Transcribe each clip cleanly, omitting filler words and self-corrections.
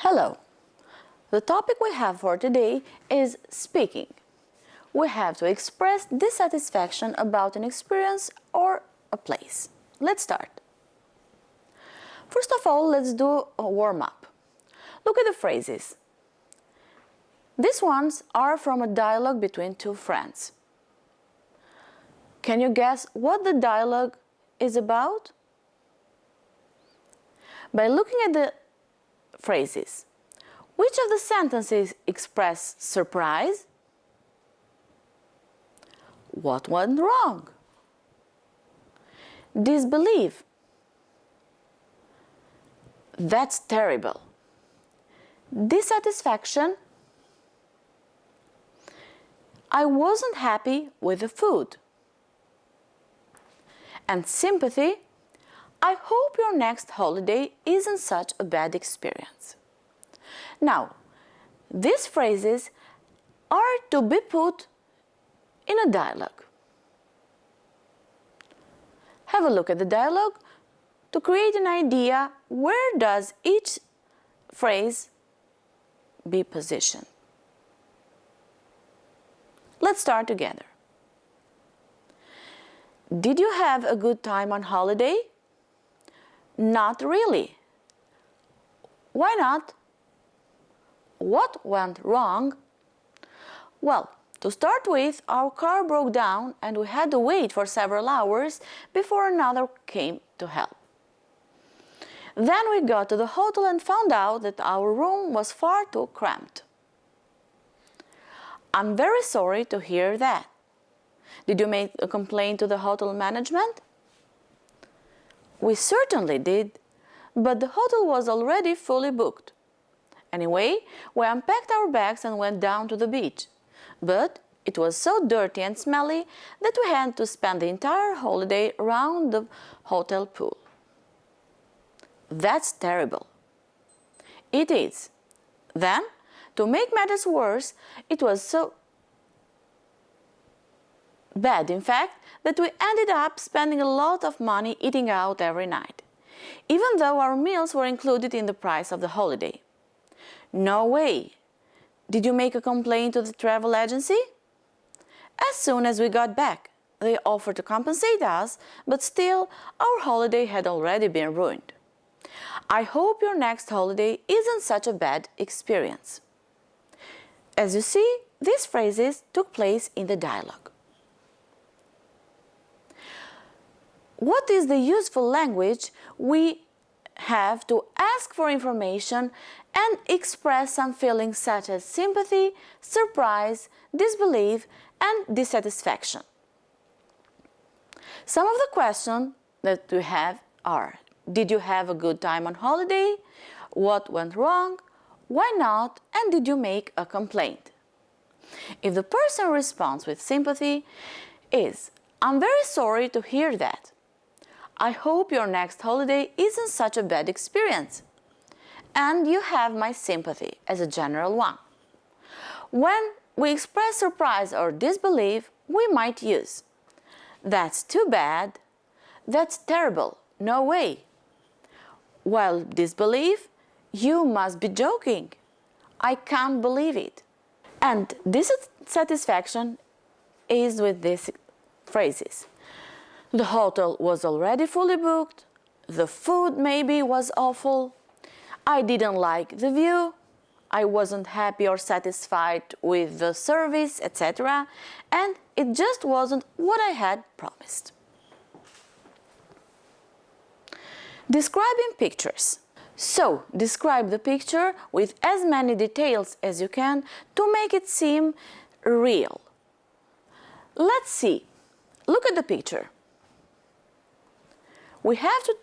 Hello. The topic we have for today is speaking. We have to express dissatisfaction about an experience or a place. Let's start. First of all, let's do a warm-up. Look at the phrases. These ones are from a dialogue between two friends. Can you guess what the dialogue is about? By looking at the phrases, which of the sentences express surprise? What went wrong? Disbelief. That's terrible. Dissatisfaction. I wasn't happy with the food. And sympathy. I hope your next holiday isn't such a bad experience. Now, these phrases are to be put in a dialogue. Have a look at the dialogue to create an idea where does each phrase be positioned. Let's start together. Did you have a good time on holiday? Not really. Why not? What went wrong? Well, to start with, our car broke down and we had to wait for several hours before another came to help. Then we got to the hotel and found out that our room was far too cramped. I'm very sorry to hear that. Did you make a complaint to the hotel management? We certainly did, but the hotel was already fully booked. Anyway, we unpacked our bags and went down to the beach. But it was so dirty and smelly that we had to spend the entire holiday around the hotel pool. That's terrible. It is. Then, to make matters worse, it was so bad, in fact, that we ended up spending a lot of money eating out every night, even though our meals were included in the price of the holiday. No way! Did you make a complaint to the travel agency? As soon as we got back, they offered to compensate us, but still, our holiday had already been ruined. I hope your next holiday isn't such a bad experience. As you see, these phrases took place in the dialogue. What is the useful language we have to ask for information and express some feelings such as sympathy, surprise, disbelief, and dissatisfaction? Some of the questions that we have are: did you have a good time on holiday? What went wrong? Why not? And did you make a complaint? If the person responds with sympathy is, I'm very sorry to hear that. I hope your next holiday isn't such a bad experience. And you have my sympathy as a general one. When we express surprise or disbelief, we might use, that's too bad, that's terrible, no way. While disbelief, you must be joking, I can't believe it. And dissatisfaction is with these phrases. The hotel was already fully booked, the food maybe was awful, I didn't like the view, I wasn't happy or satisfied with the service, etc. And it just wasn't what I had promised. Describing pictures. So, describe the picture with as many details as you can to make it seem real. Let's see. Look at the picture. We have to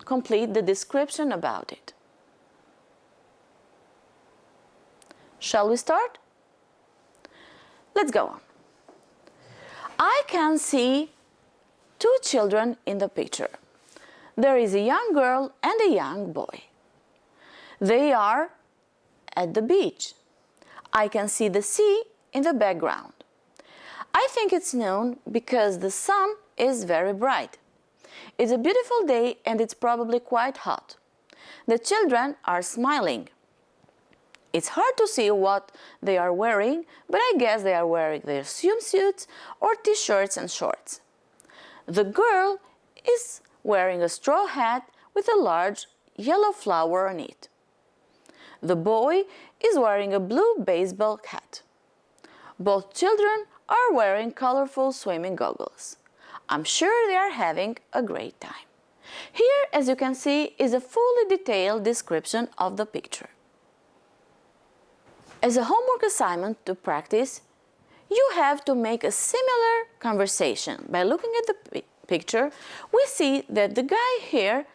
complete the description about it. Shall we start? Let's go on. I can see two children in the picture. There is a young girl and a young boy. They are at the beach. I can see the sea in the background. I think it's noon because the sun is very bright. It's a beautiful day and it's probably quite hot. The children are smiling. It's hard to see what they are wearing, but I guess they are wearing their swimsuits or t-shirts and shorts. The girl is wearing a straw hat with a large yellow flower on it. The boy is wearing a blue baseball hat. Both children are wearing colorful swimming goggles. I'm sure they are having a great time. Here, as you can see, is a fully detailed description of the picture. As a homework assignment to practice, you have to make a similar conversation. By looking at the picture, we see that the guy here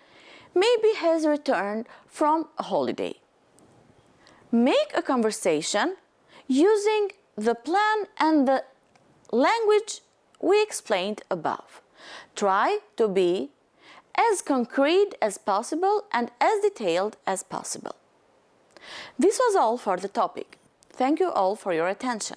maybe has returned from a holiday. Make a conversation using the plan and the language we explained above. Try to be as concrete as possible and as detailed as possible. This was all for the topic. Thank you all for your attention.